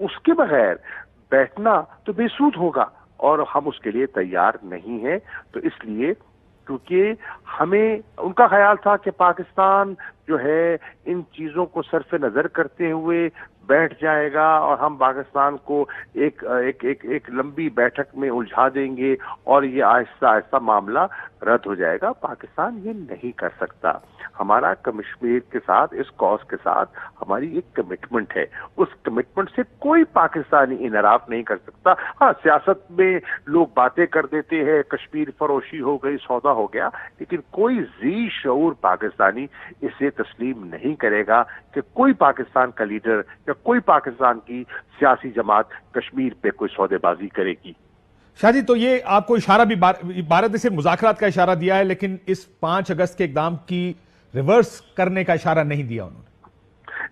اس کے بغیر بیٹھنا تو بے سود ہوگا اور ہم اس کے لیے تیار نہیں ہیں. تو اس لیے کیونکہ ہمیں ان کا خیال تھا کہ پاکستان جو ہے ان چیزوں کو صرف نظر کرتے ہوئے بیٹھ جائے گا اور ہم پاکستان کو ایک لمبی بیٹھک میں الجھا دیں گے اور یہ آہستہ آہستہ معاملہ رد ہو جائے گا. پاکستان یہ نہیں کر سکتا. ہمارا کشمیر کے ساتھ اس کاز کے ساتھ ہماری ایک کمٹمنٹ ہے. اس کمٹمنٹ سے کوئی پاکستانی انحراف نہیں کر سکتا. ہاں سیاست میں لوگ باتیں کر دیتے ہیں کشمیر فروشی ہو گئی سودا ہو گیا, لیکن کوئی ذی شعور پاکستانی اسے تسلیم نہیں کرے گا کہ کوئی پاکستان کا لیڈر یا کوئی پاکستان کی سیاسی جماعت کشمیر پہ کوئی سودے بازی کرے گی. شاہ جی, تو یہ آپ کو اشارہ بھی بھارت نے صرف مذاکرات کا اشارہ دیا ہے لیکن اس 5 اگست کے اقدام کی ریورس کرنے کا اشارہ نہیں دیا انہوں نے.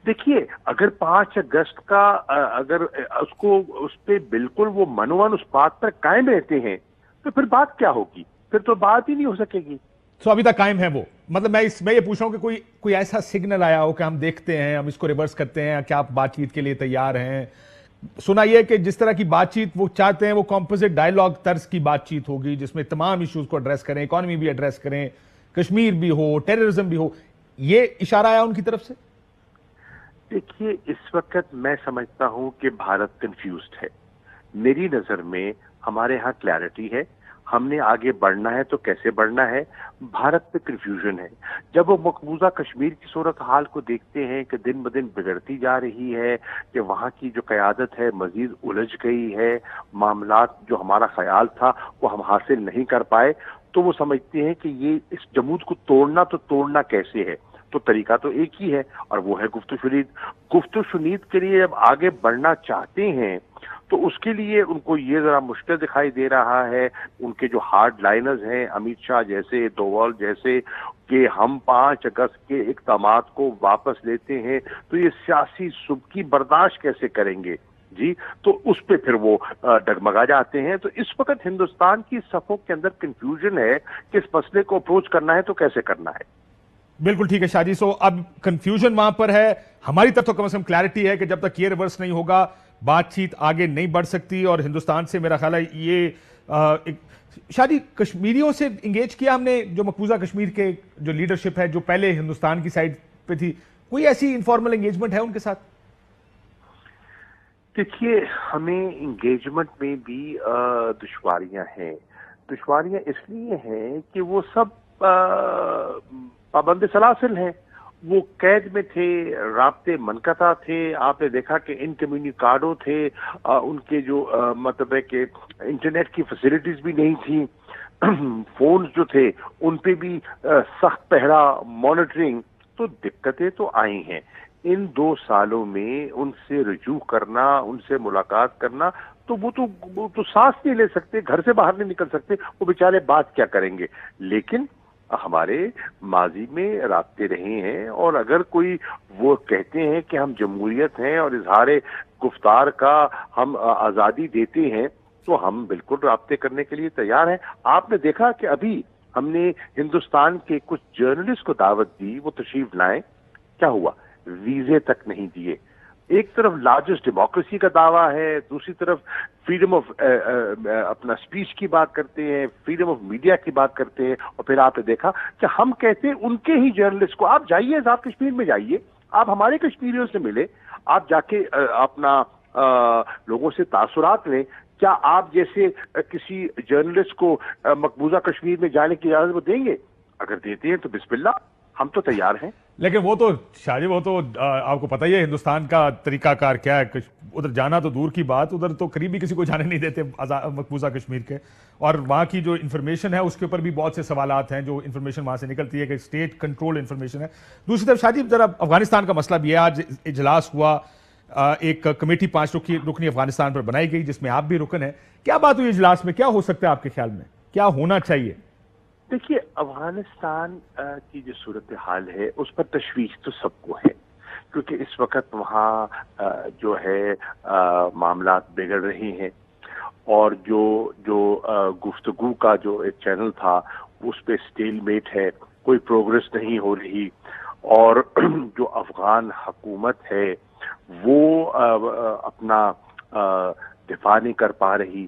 دیکھیے اگر 5 اگست کا اگر اس پہ بالکل وہ منوان اس بات پر قائم رہتے ہیں تو پھر بات کیا ہوگی, پھر تو بات ہی نہیں ہو سکے گی. سو ابھی تک قائم ہے وہ, مطلب میں یہ پوچھ رہا ہوں کہ کوئی ایسا سگنل آیا ہو کہ ہم دیکھتے ہیں ہم اس کو ریورس کرتے ہیں, کیا آپ بات چیت کے لیے تیار ہیں؟ سنا یہ کہ جس طرح کی بات چیت وہ چاہتے ہیں وہ کمپوزٹ ڈائیلاگ طرز کی بات چیت ہوگی جس میں تمام ایشوز کو ایڈریس کریں, اکانومی بھی ایڈریس کریں, کشمیر بھی ہو, ٹیررزم بھی ہو. یہ اشارہ آیا ان کی طرف سے؟ دیکھیے اس وقت میں سمجھتا ہوں کہ بھارت کنفیوزڈ ہے. میری نظر میں ہمارے ہاں کلیئرٹی ہے, ہم نے آگے بڑھنا ہے تو کیسے بڑھنا ہے. بھارت پہ کنفیوژن ہے. جب وہ مقبوضہ کشمیر کی صورتحال کو دیکھتے ہیں کہ دن بدن بگڑتی جا رہی ہے, کہ وہاں کی جو قیادت ہے مزید الجھ گئی ہے, معاملات جو ہمارا خیال تھا وہ ہم حاصل نہیں کر پائے, تو وہ سمجھتے ہیں کہ یہ اس جمود کو توڑنا کیسے ہے. تو طریقہ تو ایک ہی ہے اور وہ ہے گفت و شنید. گفت و شنید کے لیے جب آگے بڑھنا چاہتے ہیں تو اس کے لیے ان کو یہ ذرا مشکل دکھائی دے رہا ہے. ان کے جو ہارڈ لائنرز ہیں امیت شاہ جیسے, ڈووال جیسے, کہ ہم 5 اگست کے اقدامات کو واپس لیتے ہیں تو یہ سیاسی سبکی برداشت کیسے کریں گے جی, تو اس پہ پھر وہ ڈگمگا جاتے ہیں. تو اس وقت ہندوستان کی صفوں کے اندر کنفیوژن ہے کہ اس مسئلے کو اپروچ کرنا ہے تو کیسے کرنا ہے. بالکل ٹھیک ہے شاہ جی. سو اب کنفیوژن وہاں پر ہے, ہماری طرف تو کم از کم کلیئرٹی ہے کہ جب تک یہ ریورس نہیں ہوگا بات چیت آگے نہیں بڑھ سکتی. اور ہندوستان سے میرا خیال ہے یہ شاہ جی کشمیریوں سے انگیج کیا ہم نے, جو مقبوضہ کشمیر کے جو لیڈرشپ ہے جو پہلے ہندوستان کی سائڈ پہ تھی, کوئی ایسی انفارمل انگیجمنٹ ہے ان کے ساتھ؟ دیکھیے ہمیں انگیجمنٹ میں بھی دشواریاں ہیں. دشواریاں اس لیے ہیں کہ وہ سب پابند سلاسل ہیں. وہ قید میں تھے, رابطے منقطع تھے. آپ نے دیکھا کہ انکمیونیکاڈو تھے, ان کے جو مطلب ہے کہ انٹرنیٹ کی فیسلٹیز بھی نہیں تھیں. فونز جو تھے ان پہ بھی سخت پہرا, مانیٹرنگ. تو دقتیں تو آئی ہیں. ان 2 سالوں میں ان سے رجوع کرنا, ان سے ملاقات کرنا, تو وہ تو سانس نہیں لے سکتے, گھر سے باہر نہیں نکل سکتے. وہ بیچارے بات کیا کریں گے. لیکن ہمارے ماضی میں رابطے رہے ہیں اور اگر کوئی وہ کہتے ہیں کہ ہم جمہوریت ہیں اور اظہار گفتار کا ہم آزادی دیتے ہیں تو ہم بالکل رابطے کرنے کے لیے تیار ہیں. آپ نے دیکھا کہ ابھی ہم نے ہندوستان کے کچھ جرنلسٹ کو دعوت دی, وہ تشریف لائیں, کیا ہوا؟ ویزے تک نہیں دیے. ایک طرف لارجسٹ ڈیموکریسی کا دعویٰ ہے, دوسری طرف فریڈم آف اپنا اسپیچ کی بات کرتے ہیں, فریڈم آف میڈیا کی بات کرتے ہیں. اور پھر آپ نے دیکھا کہ ہم کہتے ہیں ان کے ہی جرنلسٹ کو آپ جائیے, آپ کشمیر میں جائیے, آپ ہمارے کشمیریوں سے ملے, آپ جا کے اپنا لوگوں سے تاثرات لیں. کیا آپ جیسے کسی جرنلسٹ کو مقبوضہ کشمیر میں جانے کی اجازت وہ دیں گے؟ اگر دیتے ہیں تو بسم اللہ, ہم تو تیار ہیں. لیکن وہ تو شاہ جی وہ تو آپ کو پتہ ہی ہے ہندوستان کا طریقہ کار کیا ہے. ادھر جانا تو دور کی بات, ادھر تو قریبی کسی کو جانے نہیں دیتے مقبوضہ کشمیر کے. اور وہاں کی جو انفارمیشن ہے اس کے اوپر بھی بہت سے سوالات ہیں, جو انفارمیشن وہاں سے نکلتی ہے کہ اسٹیٹ کنٹرول انفارمیشن ہے. دوسری طرف شاہ جی ذرا افغانستان کا مسئلہ بھی ہے. آج اجلاس ہوا, ایک کمیٹی 5 رکنی افغانستان پر بنائی گئی جس میں آپ بھی رکن ہیں. کیا بات ہوئی اجلاس میں, کیا ہو سکتا ہے آپ کے خیال میں, کیا ہونا چاہیے؟ دیکھیے افغانستان کی جو صورتحال ہے اس پر تشویش تو سب کو ہے, کیونکہ اس وقت وہاں جو ہے معاملات بگڑ رہے ہیں اور جو گفتگو کا جو ایک چینل تھا اس پہ سٹیل میٹ ہے, کوئی پروگرس نہیں ہو رہی. اور جو افغان حکومت ہے وہ اپنا دفاع نہیں کر پا رہی.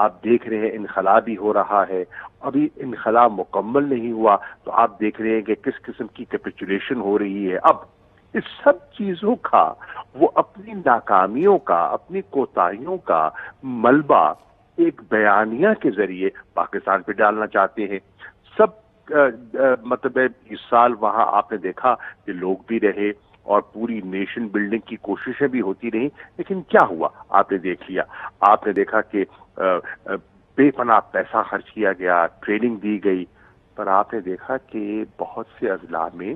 آپ دیکھ رہے ہیں انخلا بھی ہو رہا ہے, ابھی انخلا مکمل نہیں ہوا تو آپ دیکھ رہے ہیں کہ کس قسم کی کیپیچولیشن ہو رہی ہے. اب اس سب چیزوں کا وہ اپنی ناکامیوں کا, اپنی کوتاہیوں کا ملبہ ایک بیانیہ کے ذریعے پاکستان پہ ڈالنا چاہتے ہیں. سب مطلب اس سال وہاں آپ نے دیکھا کہ لوگ بھی رہے اور پوری نیشن بلڈنگ کی کوششیں بھی ہوتی رہیں, لیکن کیا ہوا آپ نے دیکھ لیا. آپ نے دیکھا کہ بے پناہ پیسہ خرچ کیا گیا, ٹریننگ دی گئی, پر آپ نے دیکھا کہ بہت سے اضلاع میں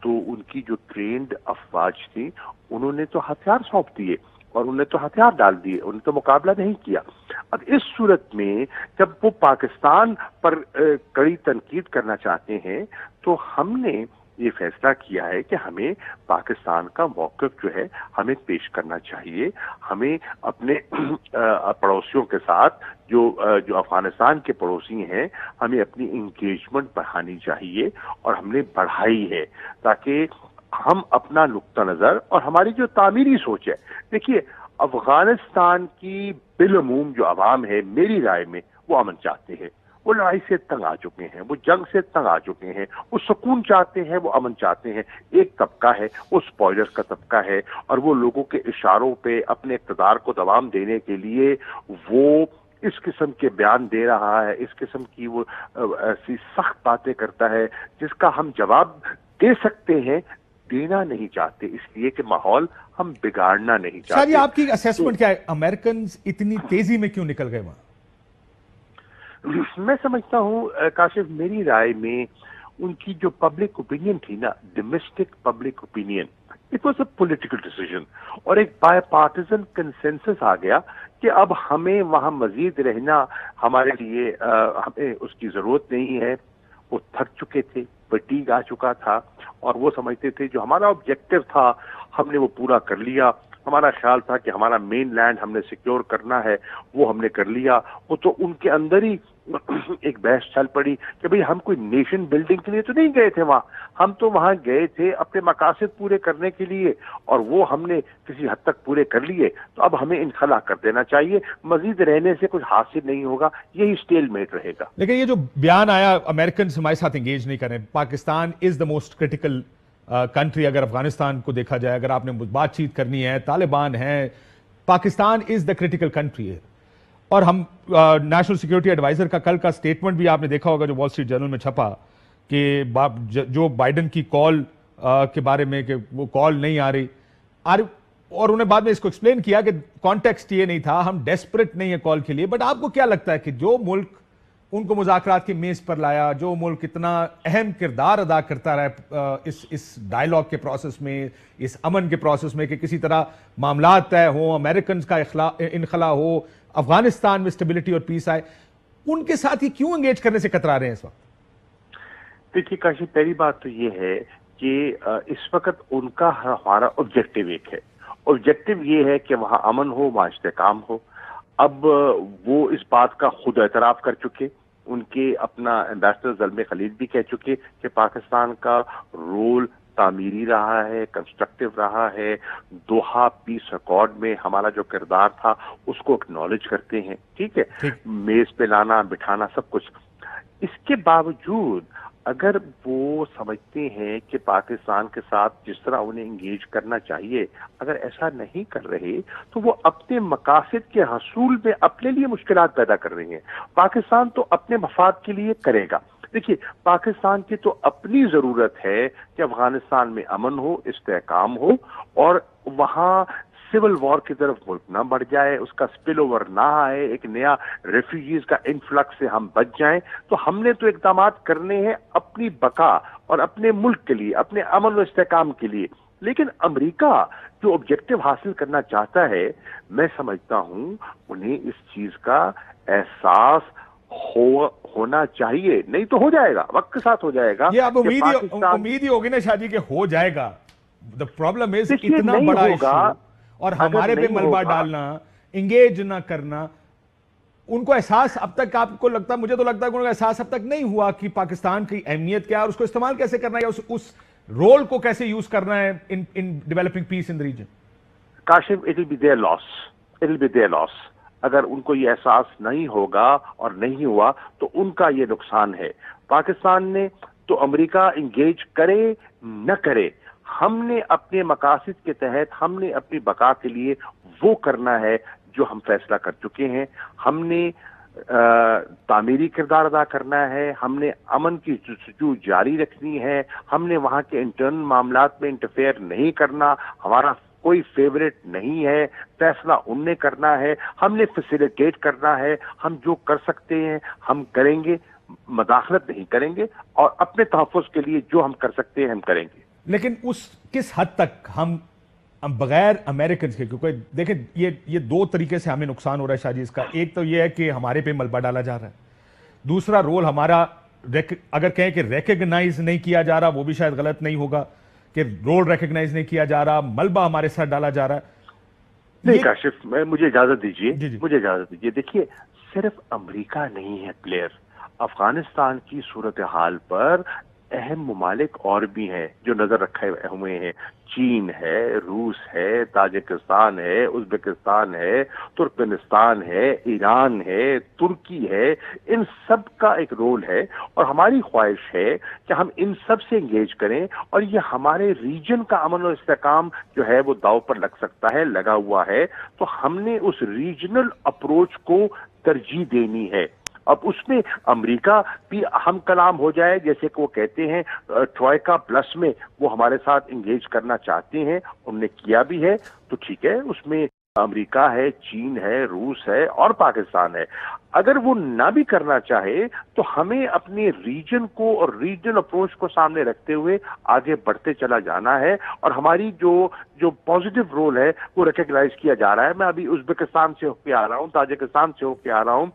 تو ان کی جو ٹرینڈ افواج تھی انہوں نے تو ہتھیار سونپ دیے اور انہوں نے تو ہتھیار ڈال دیے, انہوں نے تو مقابلہ نہیں کیا. اب اس صورت میں جب وہ پاکستان پر کڑی تنقید کرنا چاہتے ہیں تو ہم نے یہ فیصلہ کیا ہے کہ ہمیں پاکستان کا موقف جو ہے ہمیں پیش کرنا چاہیے. ہمیں اپنے پڑوسیوں کے ساتھ جو افغانستان کے پڑوسی ہیں ہمیں اپنی انگیجمنٹ بڑھانی چاہیے, اور ہم نے بڑھائی ہے تاکہ ہم اپنا نقطہ نظر اور ہماری جو تعمیری سوچ ہے. دیکھیے افغانستان کی بالعموم جو عوام ہے میری رائے میں وہ امن چاہتے ہیں, وہ لڑائی سے تنگ آ چکے ہیں, وہ جنگ سے تنگ آ چکے ہیں, وہ سکون چاہتے ہیں, وہ امن چاہتے ہیں. ایک طبقہ ہے وہ اسپوائلر کا طبقہ ہے اور وہ لوگوں کے اشاروں پہ اپنے اقتدار کو دوام دینے کے لیے وہ اس قسم کے بیان دے رہا ہے, اس قسم کی وہ ایسی سخت باتیں کرتا ہے جس کا ہم جواب دے سکتے ہیں, دینا نہیں چاہتے اس لیے کہ ماحول ہم بگاڑنا نہیں چاہتے. سر یہ آپ کی اسیسمنٹ کیا ہے, امریکنز اتنی تیزی میں کیوں نکل گئے وہاں؟ میں سمجھتا ہوں کاشف, میری رائے میں ان کی جو پبلک اوپینین تھی نا, domestic public opinion, it was a political decision, اور ایک بائی پارٹیزن کنسنسس آ گیا کہ اب ہمیں وہاں مزید رہنا ہمارے لیے ہمیں اس کی ضرورت نہیں ہے. وہ تھک چکے تھے, فٹیگ آ چکا تھا, اور وہ سمجھتے تھے جو ہمارا آبجیکٹو تھا ہم نے وہ پورا کر لیا. ہمارا خیال تھا کہ ہمارا مین لینڈ ہم نے سیکیور کرنا ہے, وہ ہم نے کر لیا. وہ تو ان کے اندر ہی ایک بحث چل پڑی کہ بھئی ہم کوئی نیشن بلڈنگ کے لیے تو نہیں گئے تھے وہاں, ہم تو وہاں گئے تھے اپنے مقاصد پورے کرنے کے لیے, اور وہ ہم نے کسی حد تک پورے کر لیے, تو اب ہمیں انخلا کر دینا چاہیے, مزید رہنے سے کچھ حاصل نہیں ہوگا, یہی اسٹیل میٹ رہے گا. لیکن یہ جو بیان آیا امریکنز ہمارے ساتھ انگیج نہیں کریں, پاکستان از دا موسٹ کرٹیکل کنٹری. اگر افغانستان کو دیکھا جائے, اگر آپ نے بات چیت کرنی ہے, طالبان ہیں, پاکستان از دا کرٹیکل کنٹری ہے. اور ہم نیشنل سیکیورٹی ایڈوائزر کا کل کا سٹیٹمنٹ بھی آپ نے دیکھا ہوگا جو وال اسٹریٹ جرنل میں چھپا, کہ جو بائیڈن کی کال کے بارے میں کہ وہ کال نہیں آ رہی, اور انہیں بعد میں اس کو ایکسپلین کیا کہ کانٹیکسٹ یہ نہیں تھا, ہم ڈیسپریٹ نہیں ہیں کال کے لیے. بٹ آپ کو کیا لگتا ہے کہ جو ملک ان کو مذاکرات کی میز پر لایا, جو ملک اتنا اہم کردار ادا کرتا رہا اس ڈائیلاگ کے پروسیس میں, اس امن کے پروسیس میں, کہ کسی طرح معاملات طے ہوں, امریکنز کا انخلا ہو, افغانستان میں اسٹیبلٹی اور پیس آئے, ان کے ساتھ ہی کیوں انگیج کرنے سے کترا رہے ہیں اس وقت؟ دیکھیے کاشف, پہلی بات تو یہ ہے کہ اس وقت ان کا ہمارا آبجیکٹو ایک ہے. آبجیکٹو یہ ہے کہ وہاں امن ہو, وہاں استحکام ہو. اب وہ اس بات کا خود اعتراف کر چکے, ان کے اپنا ایمبیسڈر زلمے خلیل بھی کہہ چکے کہ پاکستان کا رول تعمیری رہا ہے, کنسٹرکٹیو رہا ہے. دوحہ پیس ایکارڈ میں ہمارا جو کردار تھا اس کو اکنالج کرتے ہیں, ٹھیک ہے, میز پہ لانا بٹھانا سب کچھ. اس کے باوجود اگر وہ سمجھتے ہیں کہ پاکستان کے ساتھ جس طرح انہیں انگیج کرنا چاہیے اگر ایسا نہیں کر رہے تو وہ اپنے مقاصد کے حصول میں اپنے لیے مشکلات پیدا کر رہے ہیں. پاکستان تو اپنے مفاد کے لیے کرے گا. دیکھیے پاکستان کی تو اپنی ضرورت ہے کہ افغانستان میں امن ہو, استحکام ہو, اور وہاں سول وار کی طرف ملک نہ بڑھ جائے, اس کا سپل اوور نہ آئے, ایک نیا ریفیوجیز کا انفلکس سے ہم بچ جائیں. تو ہم نے تو اقدامات کرنے ہیں اپنی بقا اور اپنے ملک کے لیے, اپنے امن و استحکام کے لیے. لیکن امریکہ جو آبجیکٹو حاصل کرنا چاہتا ہے, میں سمجھتا ہوں انہیں اس چیز کا احساس ہونا چاہیے, نہیں تو ہو جائے گا, وقت کے ساتھ ہو جائے گا. یہ اب امید ہی ہوگی نا شاہ جی کہ ہو جائے گا. The problem is اتنا بڑا ایشو, اور ہمارے پہ ملبہ ڈالنا, انگیج نہ کرنا, ان کو احساس اب تک, آپ کو لگتا, مجھے تو لگتا ہے کہ ان کو احساس اب تک نہیں ہوا کہ پاکستان کی اہمیت کیا ہے اور اس کو استعمال کیسے کرنا ہے, یا اس رول کو کیسے یوز کرنا ہے in developing peace in the region. Kashif it will be their loss, it will be their loss. اگر ان کو یہ احساس نہیں ہوگا اور نہیں ہوا تو ان کا یہ نقصان ہے. پاکستان نے تو امریکہ انگیج کرے نہ کرے، ہم نے اپنے مقاصد کے تحت، ہم نے اپنی بقا کے لیے وہ کرنا ہے جو ہم فیصلہ کر چکے ہیں. ہم نے تعمیری کردار ادا کرنا ہے، ہم نے امن کی جستجو جاری رکھنی ہے، ہم نے وہاں کے انٹرنل معاملات میں انٹرفیئر نہیں کرنا. ہمارا کوئی فیوریٹ نہیں ہے، فیصلہ ان نے کرنا ہے، ہم نے فیسیلیٹیٹ کرنا ہے. ہم جو کر سکتے ہیں ہم کریں گے، مداخلت نہیں کریں گے، اور اپنے تحفظ کے لیے جو ہم کر سکتے ہیں ہم کریں گے. لیکن کس حد تک ہم بغیر امریکنز کے، کیونکہ دیکھیں یہ دو طریقے سے ہمیں نقصان ہو رہا ہے شاہ جی اس کا. ایک تو یہ ہے کہ ہمارے پہ ملبہ ڈالا جا رہا ہے، دوسرا رول ہمارا اگر کہیں کہ ریکگنائز نہیں کیا جا رہا، وہ بھی شاید غلط نہیں ہوگا کہ رول ریکگنائز نہیں کیا جا رہا، ملبہ ہمارے ساتھ ڈالا جا رہا ہے. نہیں کاشف، مجھے اجازت دیجیے، جی جی مجھے اجازت دیجیے. دیکھیے صرف امریکہ نہیں ہے پلیئر. افغانستان کی صورتحال پر اہم ممالک اور بھی ہیں جو نظر رکھے ہوئے ہیں. چین ہے، روس ہے، تاجکستان ہے، ازبکستان ہے، ترکمنستان ہے، ایران ہے، ترکی ہے. ان سب کا ایک رول ہے اور ہماری خواہش ہے کہ ہم ان سب سے انگیج کریں، اور یہ ہمارے ریجن کا امن و استحکام جو ہے وہ داؤ پر لگ سکتا ہے، لگا ہوا ہے. تو ہم نے اس ریجنل اپروچ کو ترجیح دینی ہے. اب اس میں امریکہ بھی اہم کلام ہو جائے، جیسے کہ وہ کہتے ہیں ٹروئکا پلس میں وہ ہمارے ساتھ انگیج کرنا چاہتے ہیں، انہوں نے کیا بھی ہے، تو ٹھیک ہے. اس میں امریکہ ہے، چین ہے، روس ہے اور پاکستان ہے. اگر وہ نہ بھی کرنا چاہے تو ہمیں اپنے ریجن کو اور ریجنل اپروچ کو سامنے رکھتے ہوئے آگے بڑھتے چلا جانا ہے، اور ہماری جو پازیٹیو رول ہے وہ ریکگنائز کیا جا رہا ہے. میں ابھی ازبکستان سے ہو کے آ رہا ہوں، تاجکستان سے ہو کے آ رہا ہوں،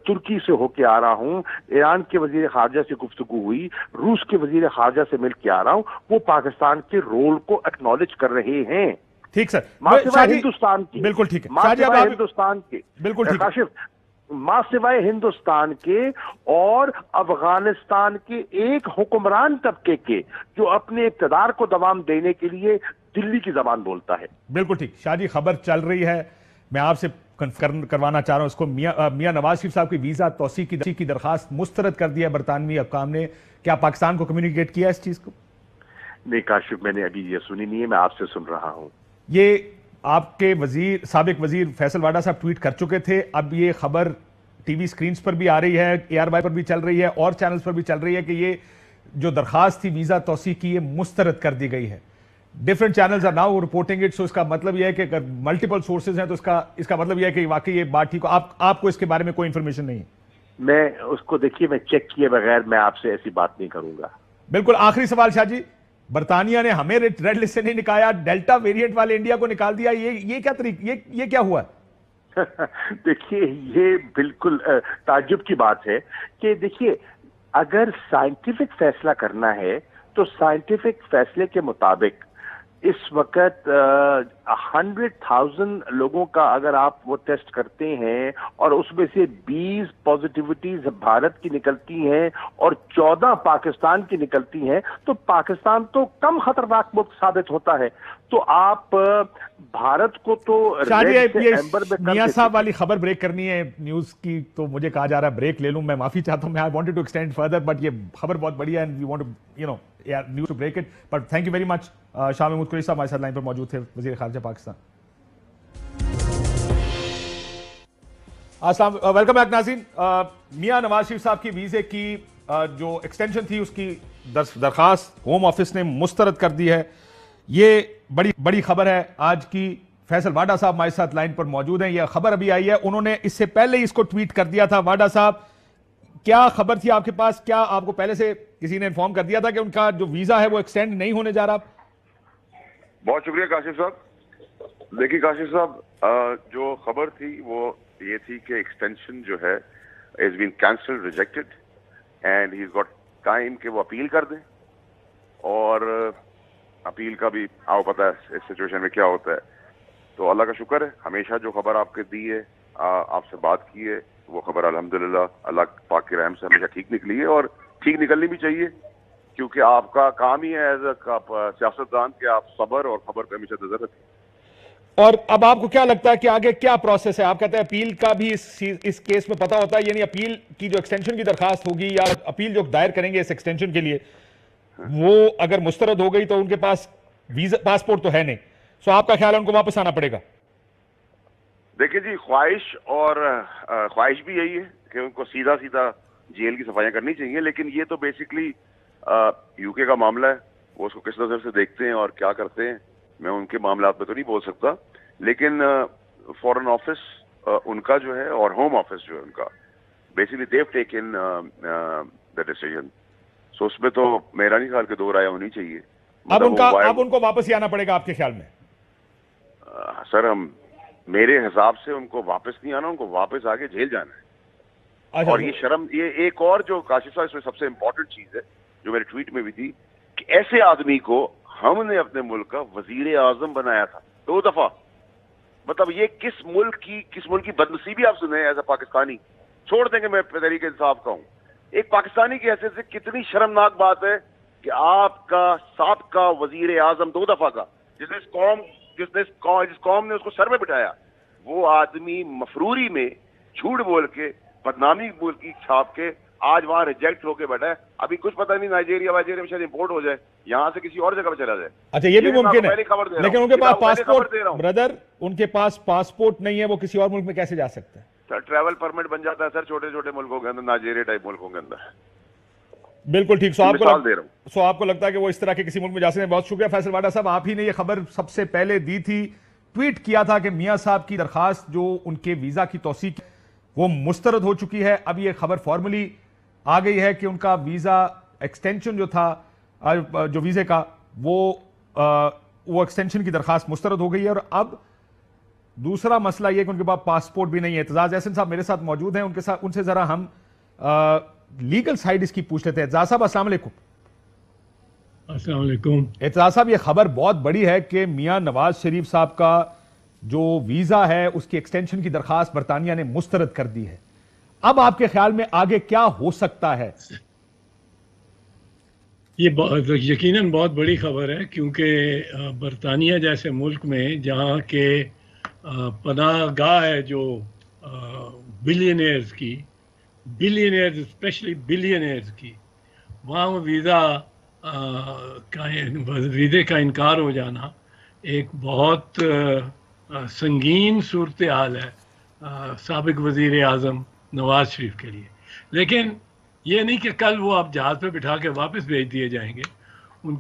ترکی سے ہو کے آ رہا ہوں، ایران کے وزیر خارجہ سے گفتگو ہوئی، روس کے وزیر خارجہ سے مل کے آ رہا ہوں. وہ پاکستان کے رول کو ایکنالج کر رہے ہیں. ٹھیک سر، ماں سوائے ہندوستان کے، بالکل ٹھیک ہے ماں سوائے ہندوستان کے، بالکل ٹھیک ہے کاشف، ماں سوائے ہندوستان کے اور افغانستان کے ایک حکمران طبقے کے جو اپنے اقتدار کو دوام دینے کے لیے دلی کی زبان بولتا ہے. بالکل ٹھیک. شاہ جی خبر چل رہی ہے، میں آپ سے کنفرم کروانا چاہ رہا ہوں اس کو. میاں نواز شریف صاحب کی ویزا توسیع کی درخواست مسترد کر دیا برطانوی حکام نے. کیا پاکستان کو کمیونیکیٹ کیا اس چیز کو؟ نہیں کاشف، میں نے ابھی یہ سنی نہیں ہے، میں آپ سے سن رہا ہوں. یہ آپ کے سابق وزیر فیصل واڈا صاحب ٹویٹ کر چکے تھے. اب یہ خبر ٹی وی سکرینز پر بھی آ رہی ہے، ARY پر بھی چل رہی ہے اور چینلز پر بھی چل رہی ہے کہ یہ جو درخواست تھی ویزا توسیع کی یہ مسترد کر دی گئی ہے. Different channels are now reporting it. So اس کا مطلب یہ ہے کہ اگر ملٹیپل سورسز ہیں تو اس کا مطلب یہ ہے کہ واقعی یہ بات ٹھیک ہو. آپ کو اس کے بارے میں کوئی انفارمیشن نہیں ہے؟ میں اس کو دیکھیے، میں چیک کیے بغیر میں آپ سے ایسی بات نہیں کروں گا. بالکل. آخری سوال شاہ جی، برطانیہ نے ہمیں ریڈ لسٹ سے نہیں نکالا، ڈیلٹا ویریئنٹ والے انڈیا کو نکال دیا، یہ کیا یہ کیا ہوا؟ دیکھیے یہ بالکل تعجب کی بات ہے کہ دیکھیے اگر سائنٹیفک فیصلہ کرنا ہے تو سائنٹیفک فیصلے کے مطابق اس وقت 100,000 لوگوں کا اگر آپ وہ ٹیسٹ کرتے ہیں اور اس میں سے 20 پازیٹیوٹیز بھارت کی نکلتی ہیں اور 14 پاکستان کی نکلتی ہیں تو پاکستان تو کم خطرناک ملک ثابت ہوتا ہے. تو آپ بھارت کو تو میاں صاحب والی خبر بریک کرنی ہے نیوز کی، تو مجھے کہا جا رہا ہے بریک لے لوں. میں معافی چاہتا ہوں، میں wanted to extend further but یہ خبر بہت بڑی ہے and we want to news to break it. But thank you very much. Shah Mahmood Qureshi صاحب ہمارے ساتھ لائن پر موجود تھے، وزیر خارجہ پاکستان. السلام، ویلکم بیک ناظرین. میاں نواز شریف صاحب کی ویزے کی جو ایکسٹینشن تھی اس کی درخواست ہوم آفس نے مسترد کر دی ہے. یہ بڑی خبر ہے آج کی. فیصل واڈا صاحب ہمارے ساتھ لائن پر موجود ہیں. یہ خبر ابھی آئی ہے، انہوں نے اس سے پہلے ہی اس کو ٹویٹ کر دیا تھا. واڈا صاحب کیا خبر تھی آپ کے پاس؟ کیا آپ کو پہلے سے کسی نے انفارم کر دیا تھا کہ ان کا جو ویزا ہے وہ ایکسٹینڈ نہیں ہونے جا رہا؟ بہت شکریہ کاشف صاحب. دیکھیے کاشف صاحب، جو خبر تھی وہ یہ تھی کہ ایکسٹینشن جو ہے has been cancelled, rejected, and he has got time کہ وہ اپیل کر دیں. اور اپیل کا بھی آپ پتہ ہے اس سچویشن میں کیا ہوتا ہے. تو اللہ کا شکر ہے، ہمیشہ جو خبر آپ کے دی ہے، آپ سے بات کی ہے، وہ خبر الحمدللہ اللہ پاک کی رحم سے ہمیشہ ٹھیک نکلی ہے، اور ٹھیک نکلنی بھی چاہیے کیونکہ آپ کا کام ہی ہے ایز اے سیاستدان کہ آپ صبر اور خبر پہ ہمیشہ نظر رکھیں. اور اب آپ کو کیا لگتا ہے کہ آگے کیا پروسیس ہے؟ آپ کہتے ہیں اپیل کا بھی اس کیس میں پتہ ہوتا ہے، یعنی اپیل کی جو ایکسٹینشن کی درخواست ہوگی یا اپیل جو دائر کریں گے اس ایکسٹینشن کے لیے، وہ اگر مسترد ہو گئی تو ان کے پاس ویزا پاسپورٹ تو ہے نہیں، سو آپ کا خیال ہے ان کو واپس آنا پڑے گا؟ دیکھیں جی، خواہش بھی یہی ہے کہ ان کو سیدھا جیل کی صفائیاں کرنی چاہیے، لیکن یہ تو بیسکلی یو کے کا معاملہ ہے، وہ اس کو کس نظر سے دیکھتے ہیں اور کیا کرتے ہیں، میں ان کے معاملات پہ تو نہیں بول سکتا، لیکن فورن آفس ان کا جو ہے اور ہوم آفس جو ہے ان کا basically they taken the decision, so اس میں تو میرا نہیں خیال کہ دو رائے ہونی چاہیے۔ اب ان کو واپس ہی آنا پڑے گا آپ کے خیال میں؟ سر میرے حساب سے ان کو واپس نہیں آنا، ان کو واپس آگے جیل جانا ہے۔ اور یہ شرم، یہ ایک اور جو کاشف صاحب اس میں سب سے امپورٹنٹ چیز ہے جو میرے ٹویٹ میں بھی تھی، کہ ایسے آدمی کو ہم نے اپنے ملک کا وزیر اعظم بنایا تھا 2 دفعہ، مطلب یہ کس ملک کی بدنصیبی آپ سنیں ایز اے پاکستانی، چھوڑ دیں گے میں تحریک انصاف کا ہوں، ایک پاکستانی کی حیثیت سے کتنی شرمناک بات ہے کہ آپ کا سابقہ وزیر اعظم 2 دفعہ کا، جس قوم نے اس کو سر میں بٹھایا، وہ آدمی مفروری میں جھوٹ بول کے بدنامی بول کی چھاپ کے آج وہاں ریجیکٹ ہو کے بیٹھا ہے۔ ابھی کچھ پتہ نہیں نائجیریا میں شاید امپورٹ ہو جائے، یہاں سے کسی اور جگہ پہ چلا جائے۔ اچھا یہ بھی ممکن ہے، لیکن ان کے پاس پاسپورٹ، بردر ان کے پاس پاسپورٹ نہیں ہے، وہ کسی اور ملک میں کیسے جا سکتے ہیں؟ سر ٹریول پرمٹ بن جاتا ہے سر چھوٹے چھوٹے ملکوں کے اندر، نائجیریا ٹائپ ملکوں کے اندر۔ بالکل ٹھیک، سو آپ کو لگتا ہے کہ وہ اس طرح کے کسی ملک میں جا سکتے ہیں۔ بہت شکریہ فیصل واڈا صاحب، آپ ہی نے یہ خبر سب سے پہلے دی تھی، ٹویٹ کیا تھا کہ میاں صاحب کی درخواست جو ان کے ویزا کی توثیق وہ مسترد ہو چکی ہے۔ اب یہ خبر فارملی آ گئی ہے کہ ان کا ویزا ایکسٹینشن جو تھا، جو ویزے کا وہ ایکسٹینشن کی درخواست مسترد ہو گئی ہے۔ اور اب دوسرا مسئلہ یہ کہ ان کے پاس پاسپورٹ بھی نہیں ہے۔ اعتزاز احسن صاحب میرے ساتھ موجود ہیں، ان سے ذرا ہم لیگل سائیڈ اس کی پوچھ لیتے ہیں۔ اعتزاز صاحب السلام علیکم۔ السلام علیکم۔ اعتزاز صاحب یہ خبر بہت بڑی ہے کہ میاں نواز شریف صاحب کا جو ویزا ہے اس کی ایکسٹینشن کی درخواست برطانیہ نے مسترد کر دی ہے۔ اب آپ کے خیال میں آگے کیا ہو سکتا ہے؟ یہ یقیناً بہت بڑی خبر ہے، کیونکہ برطانیہ جیسے ملک میں جہاں کے پناہ گاہ ہے جو بلینئرز اسپیشلی بلینئرز کی، وہاں ویزے کا انکار ہو جانا ایک بہت سنگین صورتحال ہے سابق وزیر اعظم نواز شریف کے لیے۔ لیکن یہ نہیں کہ کل وہ آپ جہاز پہ بٹھا کے واپس بھیج دیے جائیں گے، ان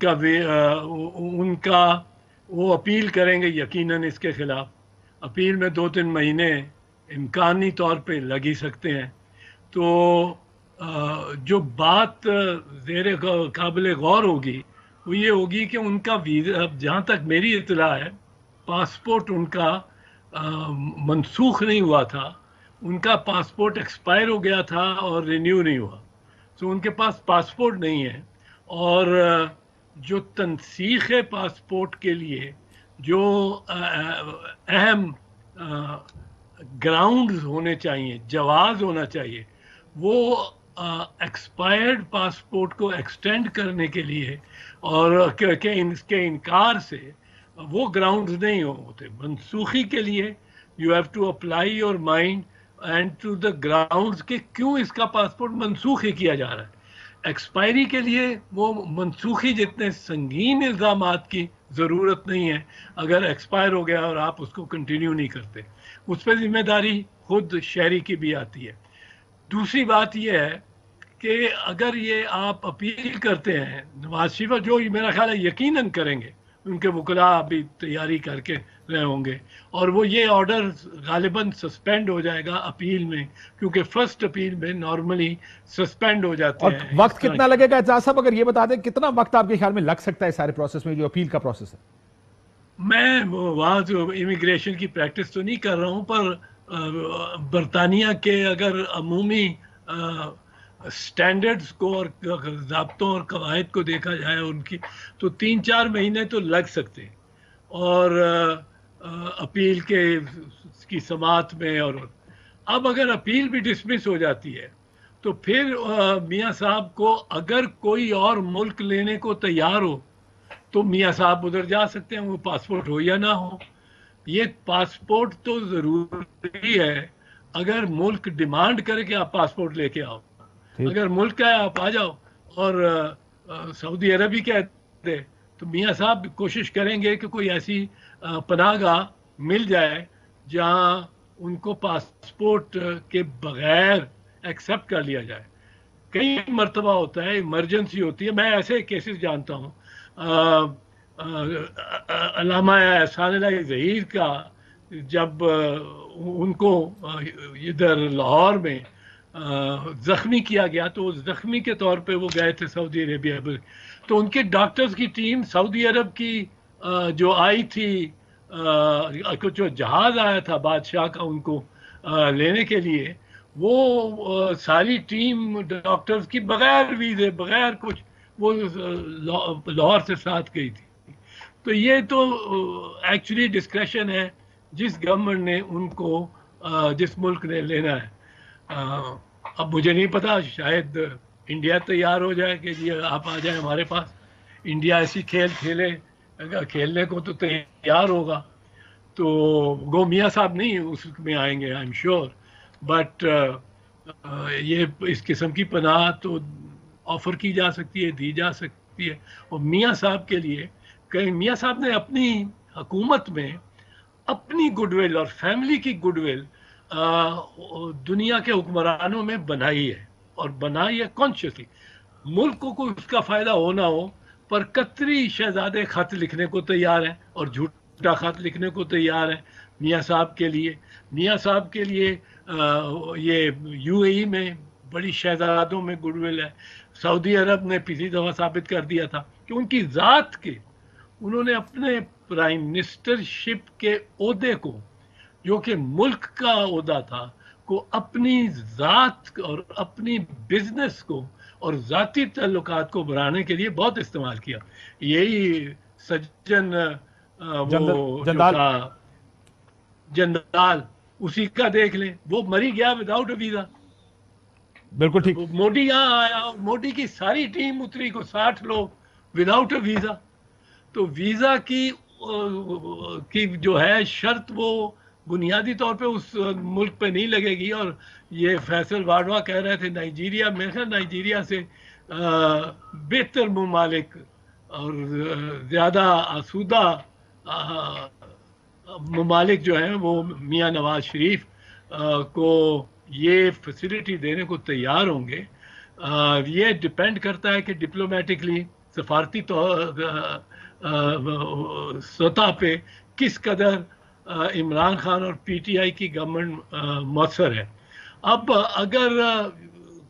کا وہ اپیل کریں گے یقیناً اس کے خلاف۔ اپیل میں 2-3 مہینے امکانی طور پہ لگ ہی سکتے ہیں۔ تو جو بات زیر قابل غور ہوگی وہ یہ ہوگی کہ ان کا ویزا، جہاں تک میری اطلاع ہے، پاسپورٹ ان کا منسوخ نہیں ہوا تھا، ان کا پاسپورٹ ایکسپائر ہو گیا تھا اور رینیو نہیں ہوا، تو ان کے پاس پاسپورٹ نہیں ہے۔ اور جو تنسیخ پاسپورٹ کے لیے جو اہم گراؤنڈز ہونے چاہیے، جواز ہونا چاہیے، وہ ایکسپائرڈ پاسپورٹ کو ایکسٹینڈ کرنے کے لیے اور اس کے انکار سے وہ گراؤنڈز نہیں ہوتے۔ منسوخی کے لیے you have to apply your mind and to the grounds کہ کیوں اس کا پاسپورٹ منسوخ ہی کیا جا رہا ہے۔ ایکسپائری کے لیے وہ منسوخی جتنے سنگین الزامات کی ضرورت نہیں ہے۔ اگر ایکسپائر ہو گیا اور آپ اس کو کنٹینیو نہیں کرتے، اس پہ ذمہ داری خود شہری کی بھی آتی ہے۔ دوسری بات یہ ہے کہ اگر یہ آپ اپیل کرتے ہیں نواز شریف، جو میرا خیال ہے یقیناً کریں گے، ان کے وکلاء ابھی تیاری کر کے رہے ہوں گے، اور وہ یہ آرڈر غالباً سسپینڈ ہو جائے گا اپیل میں، کیونکہ فرسٹ اپیل میں نارملی سسپینڈ ہو جاتے ہیں۔ اور وقت کتنا لگے گا اعتزاز صاحب، اگر یہ بتا دیں کتنا وقت آپ کے خیال میں لگ سکتا ہے سارے پروسیس میں، جو اپیل کا پروسیس ہے؟ میں وہاں جو امیگریشن کی پریکٹس تو نہیں کر رہا ہوں، پر برطانیہ کے اگر عمومی سٹینڈرڈز کو اور ضابطوں اور قواعد کو دیکھا جائے ان کی، تو 3-4 مہینے تو لگ سکتے ہیں، اور اپیل کی سماعت میں۔ اور اب اگر اپیل بھی ڈسمس ہو جاتی ہے تو پھر میاں صاحب کو اگر کوئی اور ملک لینے کو تیار ہو تو میاں صاحب ادھر جا سکتے ہیں، وہ پاسپورٹ ہو یا نہ ہو۔ یہ پاسپورٹ تو ضروری ہے اگر ملک ڈیمانڈ کرے کہ آپ پاسپورٹ لے کے آؤ. اگر ملک کا آپ آ جاؤ اور سعودی عرب ہی کہتے تو میاں صاحب کوشش کریں گے کہ کوئی ایسی پناہ گاہ مل جائے جہاں ان کو پاسپورٹ کے بغیر ایکسیپٹ کر لیا جائے. کئی مرتبہ ہوتا ہے ایمرجنسی ہوتی ہے, میں ایسے کیسز جانتا ہوں. علامہ احسان اللہ ظہیر کا جب ان کو ادھر لاہور میں زخمی کیا گیا تو زخمی کے طور پہ وہ گئے تھے سعودی عربیہ, تو ان کے ڈاکٹرز کی ٹیم سعودی عرب کی جو آئی تھی, جو جہاز آیا تھا بادشاہ کا ان کو لینے کے لیے, وہ ساری ٹیم ڈاکٹرز کی بغیر ویزے بغیر کچھ وہ لاہور سے ساتھ گئی تھی. تو یہ تو ایکچولی ڈسکریشن ہے جس گورنمنٹ نے ان کو جس ملک نے لینا ہے. اب مجھے نہیں پتا, شاید انڈیا تیار ہو جائے کہ جی آپ آ جائیں ہمارے پاس, انڈیا ایسی کھیل کھیلنے کو تو تیار ہوگا. تو گو میاں صاحب نہیں اس میں آئیں گے آئی ایم شیور, بٹ یہ اس قسم کی پناہ تو آفر کی جا سکتی ہے, دی جا سکتی ہے. اور میاں صاحب کے لیے کہیں میاں صاحب نے اپنی حکومت میں اپنی گڈ ول اور فیملی کی گڈ ول دنیا کے حکمرانوں میں بنائی ہے, اور بنائی ہے کانشیسلی. ملک کو کوئی اس کا فائدہ ہو نہ ہو, پر قطری شہزادے خط لکھنے کو تیار ہیں اور جھوٹا خط لکھنے کو تیار ہیں میاں صاحب کے لیے. میاں صاحب کے لیے یہ یو اے ای میں بڑی شہزادوں میں گڈ ول ہے. سعودی عرب نے پچھلی دفعہ ثابت کر دیا تھا کہ ان کی ذات کے, انہوں نے اپنے پرائم منسٹر شپ کے عہدے کو جو کہ ملک کا عہدہ تھا کو اپنی ذات اور اپنی بزنس کو اور ذاتی تعلقات کو بڑھانے کے لیے بہت استعمال کیا. یہی سجن وہ جندال اسی کا دیکھ لیں, وہ مری گیا وداؤٹ اے ویزا. بالکل ٹھیک. موڈی یہاں آیا, موڈی کی ساری ٹیم اتری کو 60 لوگ وداؤٹ اے ویزا. تو ویزا کی جو ہے شرط وہ بنیادی طور پہ اس ملک پہ نہیں لگے گی. اور یہ فیصل واڈوا کہہ رہے تھے نائجیریا, میں خیال نائجیریا سے بہتر ممالک اور زیادہ آسودہ ممالک جو ہیں وہ میاں نواز شریف کو یہ فیسلٹی دینے کو تیار ہوں گے. یہ ڈپینڈ کرتا ہے کہ ڈپلومیٹکلی سفارتی سطح پہ کس قدر عمران خان اور پی ٹی آئی کی گورنمنٹ مؤثر ہے. اب اگر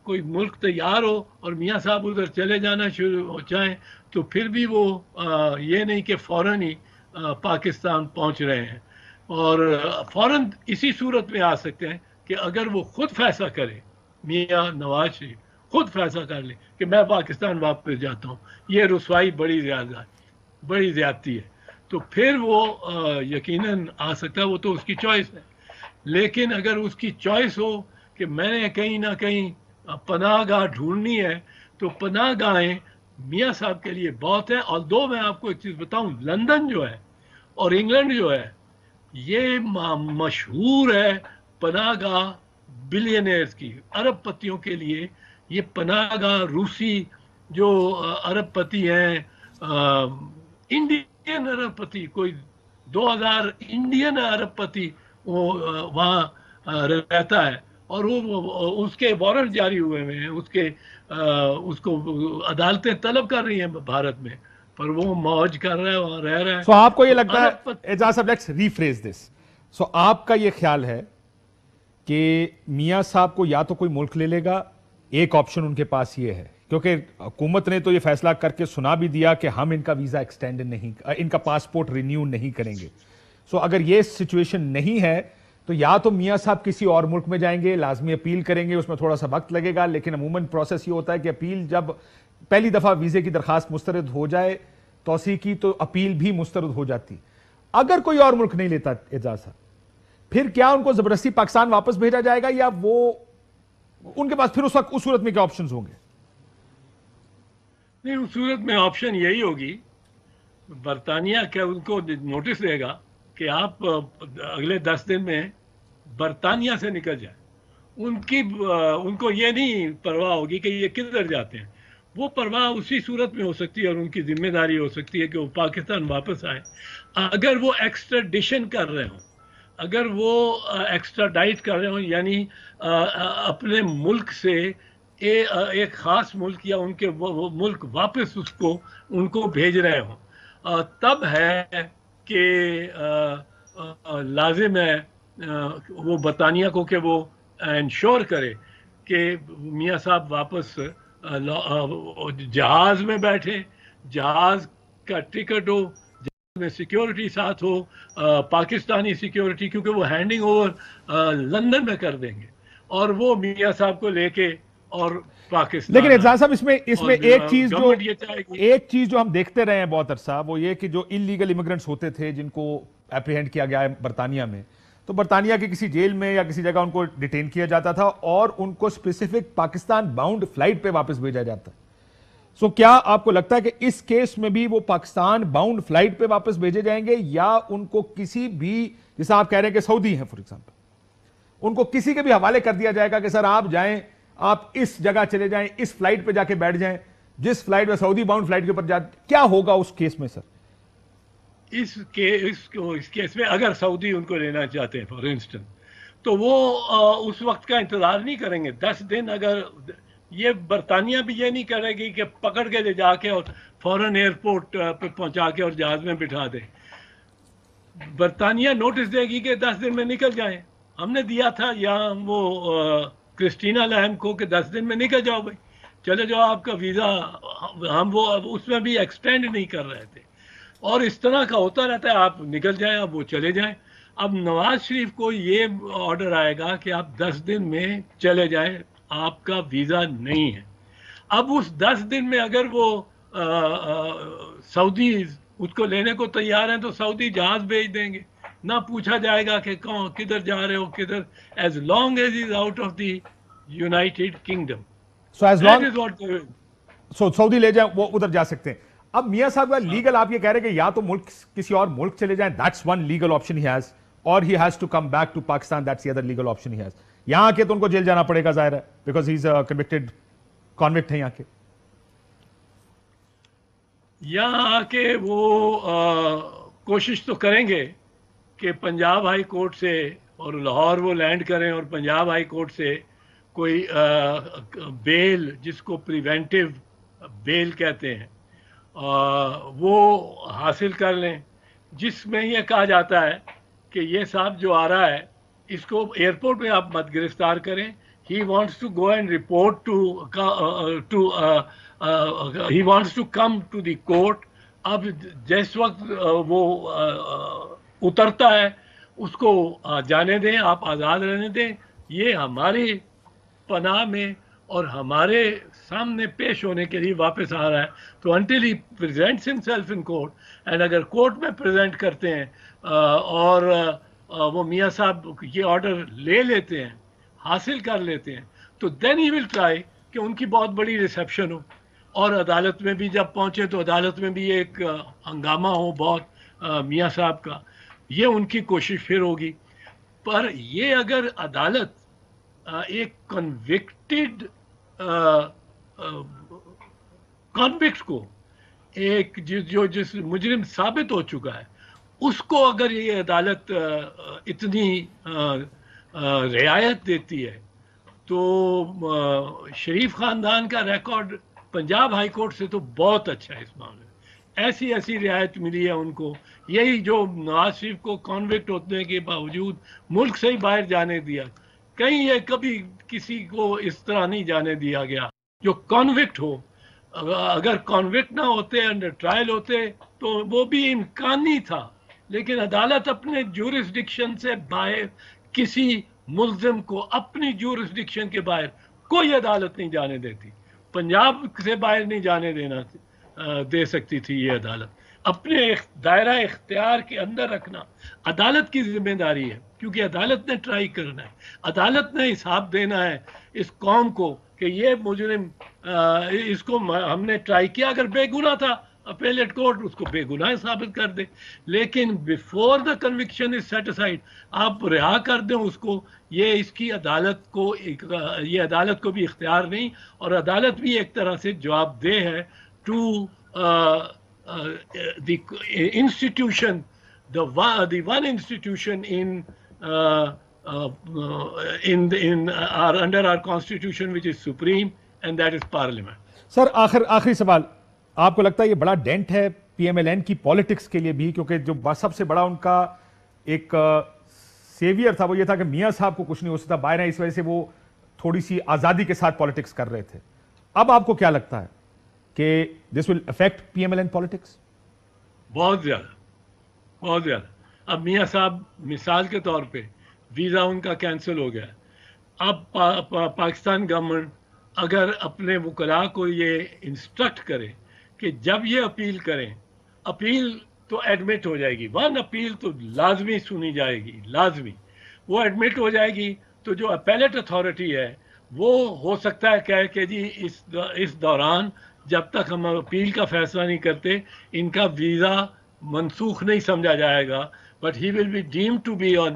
کوئی ملک تیار ہو اور میاں صاحب ادھر چلے جانا شروع ہو جائیں تو پھر بھی وہ یہ نہیں کہ فوراً ہی پاکستان پہنچ رہے ہیں, اور فوراً اسی صورت میں آ سکتے ہیں کہ اگر وہ خود فیصلہ کرے, میاں نواز شریف خود فیصلہ کر لے کہ میں پاکستان واپس جاتا ہوں, یہ رسوائی بڑی زیادتی ہے, تو پھر وہ یقیناً آ سکتا ہے. وہ تو اس کی چوائس ہے. لیکن اگر اس کی چوائس ہو کہ میں نے کہیں نہ کہیں پناہ گاہ ڈھونڈنی ہے, تو پناہ گاہیں میاں صاحب کے لیے بہت ہیں. اور دو میں آپ کو ایک چیز بتاؤں, لندن جو ہے اور انگلینڈ جو ہے یہ مشہور ہے پناہ گاہ بلینئرز کی, ارب پتیوں کے لیے. یہ پناہ گاہ روسی جو ارب پتی ہیں, انڈین ارب پتی, کوئی 2000 انڈین ارب پتی وہاں رہتا ہے, اور وہ اس کے وارنٹ جاری ہوئے ہیں, اس کو عدالتیں طلب کر رہی ہیں بھارت میں, پر وہ موج کر رہا ہے, وہاں رہ رہا ہے. سو آپ کو یہ لگتا ہے, اعجاز صاحب لیٹس ریفریز دس, سو آپ کا یہ خیال ہے کہ میاں صاحب کو یا تو کوئی ملک لے لے گا, ایک آپشن ان کے پاس یہ ہے, کیونکہ حکومت نے تو یہ فیصلہ کر کے سنا بھی دیا کہ ہم ان کا ویزا ایکسٹینڈ نہیں, ان کا پاسپورٹ رینیو نہیں کریں گے. سو اگر یہ سچویشن نہیں ہے تو یا تو میاں صاحب کسی اور ملک میں جائیں گے, لازمی اپیل کریں گے, اس میں تھوڑا سا وقت لگے گا, لیکن عموماً پروسیس یہ ہوتا ہے کہ اپیل جب پہلی دفعہ ویزے کی درخواست مسترد ہو جائے توسیع کی, تو اپیل بھی مسترد ہو جاتی. اگر کوئی اور ملک نہیں لیتا اعجاز صاحب, پھر کیا ان کو زبردستی پاکستان واپس بھیجا جائے گا, یا وہ ان کے پاس پھر اس وقت اس صورت میں کیا آپشنز ہوں گے؟ نہیں, اس صورت میں آپشن یہی ہوگی, برطانیہ کیا ان کو نوٹس دے گا کہ آپ اگلے 10 دن میں برطانیہ سے نکل جائیں. ان کو یہ نہیں پرواہ ہوگی کہ یہ کدھر جاتے ہیں. وہ پرواہ اسی صورت میں ہو سکتی ہے اور ان کی ذمہ داری ہو سکتی ہے کہ وہ پاکستان واپس آئے اگر وہ ایکسٹراڈیشن کر رہے ہوں, اگر وہ ایکسٹراڈائٹ کر رہے ہوں, یعنی اپنے ملک سے ایک خاص ملک یا ان کے ملک واپس ان کو بھیج رہے ہوں, تب ہے کہ لازم ہے وہ برطانیہ کو کہ وہ انشور کرے کہ میاں صاحب واپس جہاز میں بیٹھے, جہاز کا ٹکٹ ہو, جہاز میں سیکیورٹی ساتھ ہو, پاکستانی سیکیورٹی, کیونکہ وہ ہینڈنگ اوور لندن میں کر دیں گے اور وہ میاں صاحب کو لے کے اور پاکستان. لیکن اعجاز صاحب اس میں ایک چیز جو ہم دیکھتے رہے ہیں بہت عرصہ, وہ یہ کہ جو انلیگل امیگرنٹس ہوتے تھے جن کو اپریہینڈ کیا گیا ہے برطانیہ میں, تو برطانیہ کی کسی جیل میں یا کسی جگہ ان کو ڈیٹین کیا جاتا تھا اور ان کو اسپیسیفک پاکستان باؤنڈ فلائٹ پہ واپس بھیجا جاتا ہے. سو کیا آپ کو لگتا ہے کہ اس کیس میں بھی وہ پاکستان باؤنڈ فلائٹ پہ واپس بھیجے جائیں گے, یا ان کو کسی بھی, جیسا آپ کہہ رہے ہیں کہ سعودی ہیں فار ایگزامپل, ان کو کسی کے بھی حوالے کر دیا جائے گا کہ سر آپ جائیں, آپ اس جگہ چلے جائیں, اس فلائٹ پہ جا کے بیٹھ جائیں, جس فلائٹ میں سعودی باؤنڈ فلائٹ کے اوپر جاتے, کیا ہوگا اس کیس میں سر؟ اس کیس میں اگر سعودی ان کو لینا چاہتے ہیں فار انسٹنس, تو وہ اس وقت کا انتظار نہیں کریں گے 10 دن. اگر یہ برطانیہ بھی یہ نہیں کرے گی کہ پکڑ کے لے جا کے اور فوراً ایئرپورٹ پہ پہنچا کے اور جہاز میں بٹھا دے. برطانیہ نوٹس دے گی کہ 10 دن میں نکل جائیں. ہم نے دیا تھا یہاں وہ کرسٹینا لیم کو کہ 10 دن میں نکل جاؤ بھائی, چلے جاؤ, آپ کا ویزا, ہم وہ اس میں بھی ایکسٹینڈ نہیں کر رہے تھے. اور اس طرح کا ہوتا رہتا ہے, آپ نکل جائیں, اب وہ چلے جائیں. اب نواز شریف کو یہ آرڈر آئے گا کہ آپ 10 دن میں چلے جائیں, آپ کا ویزا نہیں ہے. اب اس 10 دن میں اگر وہ سعودی اس کو لینے کو تیار ہیں تو سعودی جہاز بھیج دیں گے, نہ پوچھا جائے گا کہ کون کدھر جا رہے ہو کدھر, as long as is out of the United Kingdom. So Saudi لے جائیں, وہ ادھر جا سکتے ہیں. اب میاں صاحب کا لیگل آپ یہ کہہ رہے ہیں کہ یا تو ملک کسی اور ملک چلے جائیں, that's one legal option he has, اور he has to come back to Pakistan, that's the other legal option he has. یہاں کے تو ان کو جیل جانا پڑے گا ظاہر ہے, بیکاز ہی از کنوکٹڈ کانوکٹ ہیں یہاں کے. یہاں آ کے وہ کوشش تو کریں گے کہ پنجاب ہائی کورٹ سے اور لاہور وہ لینڈ کریں اور پنجاب ہائی کورٹ سے کوئی بیل, جس کو پریونٹیو بیل کہتے ہیں, وہ حاصل کر لیں, جس میں یہ کہا جاتا ہے کہ یہ صاحب جو آ رہا ہے اس کو ایئرپورٹ میں آپ مت گرفتار کریں. He wants to go and report he wants to come to the court. اب جس وقت وہ اترتا ہے اس کو جانے دیں, آپ آزاد رہنے دیں. یہ ہماری پناہ میں اور ہمارے سامنے پیش ہونے کے لیے واپس آ رہا ہے. تو until he presents himself in court, and اگر کورٹ میں پریزنٹ کرتے ہیں اور وہ میاں صاحب یہ آرڈر لے لیتے ہیں, حاصل کر لیتے ہیں, تو then he will try کہ ان کی بہت بڑی ریسیپشن ہو, اور عدالت میں بھی جب پہنچے تو عدالت میں بھی ایک ہنگامہ ہو بہت میاں صاحب کا. یہ ان کی کوشش پھر ہوگی. پر یہ اگر عدالت ایک کنوکٹڈ کانوکٹ کو, ایک جس مجرم ثابت ہو چکا ہے, اس کو اگر یہ عدالت اتنی رعایت دیتی ہے, تو شریف خاندان کا ریکارڈ پنجاب ہائی کورٹ سے تو بہت اچھا ہے اس معاملے میں. ایسی ایسی رعایت ملی ہے ان کو. یہی جو نواز شریف کو کانوکٹ ہونے کے باوجود ملک سے ہی باہر جانے دیا, کہیں یہ کبھی کسی کو اس طرح نہیں جانے دیا گیا جو کانوکٹ ہو. اگر کانوکٹ نہ ہوتے, انڈر ٹرائل ہوتے, تو وہ بھی امکانی تھا, لیکن عدالت اپنے جورسڈکشن سے باہر کسی ملزم کو اپنی جورسڈکشن کے باہر کوئی عدالت نہیں جانے دیتی. پنجاب سے باہر نہیں جانے دے سکتی تھی یہ عدالت. اپنے دائرہ اختیار کے اندر رکھنا عدالت کی ذمہ داری ہے, کیونکہ عدالت نے ٹرائی کرنا ہے, عدالت نے حساب دینا ہے اس قوم کو کہ یہ مجرم, اس کو ہم نے ٹرائی کیا, اگر بے گناہ تھا اپیلیٹ کورٹ اس کو بے گناہ ثابت کر دے. لیکن before the conviction is set aside آپ رہا کر دیں اس کو, یہ اس کی عدالت کو بھی اختیار نہیں, اور عدالت بھی ایک طرح سے جواب دہ ہے to the institution, the one institution under our constitution which is supreme, and that is parliament. سر آخری سوال, آپ کو لگتا ہے یہ بڑا ڈینٹ ہے پی ایم ایل این کی پالیٹکس کے لیے بھی, کیونکہ جو سب سے بڑا ان کا ایک سیویئر تھا وہ یہ تھا کہ میاں صاحب کو کچھ نہیں ہو سکتا باہر, اس وجہ سے وہ تھوڑی سی آزادی کے ساتھ پالیٹکس کر رہے تھے. اب آپ کو کیا لگتا ہے کہ this will affect P M L N politics? بہت زیادہ. اب میاں صاحب مثال کے طور پہ ویزا ان کا کینسل ہو گیا. اب پاکستان گورنمنٹ اگر اپنے وکلاء کو یہ انسٹرکٹ کرے کہ جب یہ اپیل کریں, اپیل تو ایڈمٹ ہو جائے گی, ون اپیل تو لازمی سنی جائے گی, لازمی وہ ایڈمٹ ہو جائے گی, تو جو اپیلیٹ اتھارٹی ہے وہ ہو سکتا ہے کہے کہ جی اس دوران جب تک ہم اپیل کا فیصلہ نہیں کرتے ان کا ویزا منسوخ نہیں سمجھا جائے گا, but he will be deemed to be on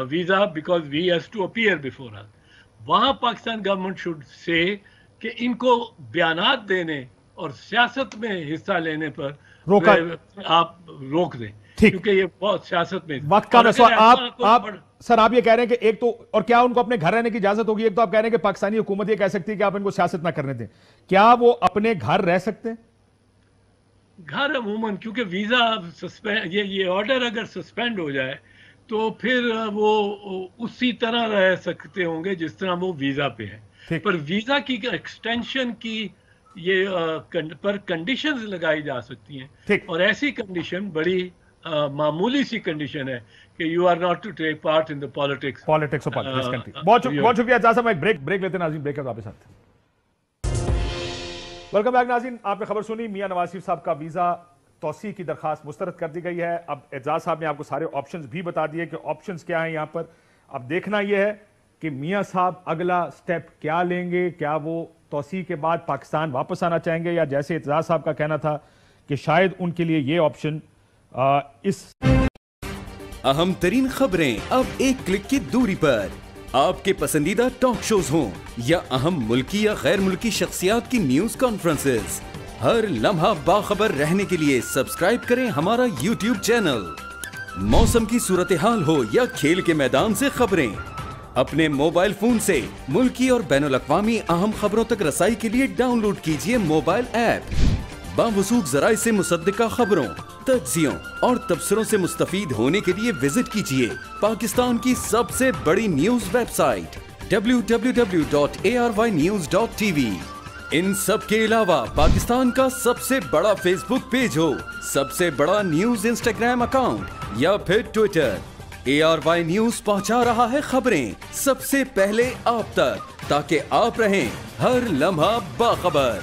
visa because he has to appear before us. وہاں پاکستان گورنمنٹ شوڈ سے کہ ان کو بیانات دینے اور سیاست میں حصہ لینے پر آپ روک دیں, کیونکہ یہ بہت سیاست میں وقت کا مسئلہ. آپ سر آپ یہ کہہ رہے ہیں کہ ایک تو, اور کیا ان کو اپنے گھر رہنے کی اجازت ہوگی؟ ایک تو آپ کہہ رہے ہیں کہ پاکستانی حکومت یہ کہہ سکتی ہے کہ آپ ان کو سیاست نہ کرنے دیں, کیا وہ اپنے گھر رہ سکتے ہیں؟ گھر عموماً کیونکہ ویزا سسپینڈ, یہ آرڈر اگر سسپینڈ ہو جائے تو پھر وہ اسی طرح رہ سکتے ہوں گے جس طرح وہ ویزا پہ ہے. پر ویزا کی ایکسٹینشن کی یہ پر کنڈیشنز لگائی جا سکتی ہیں, اور ایسی کنڈیشن بڑی معمولی سی کنڈیشن ہے کہ you are not to take part in the politics of this country. بہت شکریہ اعجاز صاحب. ایک بریک لیتے ہیں ناظرین, بریک کے واپس آتے ہیں. ویلکم بیک ناظرین, آپ نے خبر سنی میاں نواز شریف صاحب کا ویزا توسیع کی درخواست مسترد کر دی گئی ہے. اب اعجاز صاحب نے آپ کو سارے آپشنز بھی بتا دیے کہ آپشنز کیا ہیں یہاں پر. اب دیکھنا یہ ہے کہ میاں صاحب اگلا سٹیپ کیا لیں گے, کیا وہ توسیع کے بعد پاکستان واپس آنا چاہیں گے, یا جیسے اعجاز صاحب کا کہنا تھا کہ شاید ان کے لیے یہ آپشن اس اہم ترین خبریں اب ایک کلک کی دوری پر. آپ کے پسندیدہ ٹاک شوز ہوں یا اہم ملکی یا غیر ملکی شخصیات کی نیوز کانفرنسز, ہر لمحہ باخبر رہنے کے لیے سبسکرائب کریں ہمارا یوٹیوب چینل. موسم کی صورتحال ہو یا کھیل کے میدان سے خبریں, اپنے موبائل فون سے ملکی اور بین الاقوامی اہم خبروں تک رسائی کے لیے ڈاؤن لوڈ کیجیے موبائل ایپ. باوثوق ذرائع سے مصدقہ خبروں, تجزیوں اور تبصروں سے مستفید ہونے کے لیے وزٹ کیجیے پاکستان کی سب سے بڑی نیوز ویب سائٹ www.arYnews.tv. ان سب کے علاوہ پاکستان کا سب سے بڑا فیس بک پیج ہو, سب سے بڑا نیوز انسٹاگرام اکاؤنٹ یا پھر ٹویٹر, ARY نیوز پہنچا رہا ہے خبریں سب سے پہلے آپ تک, تاکہ آپ رہیں ہر لمحہ باخبر.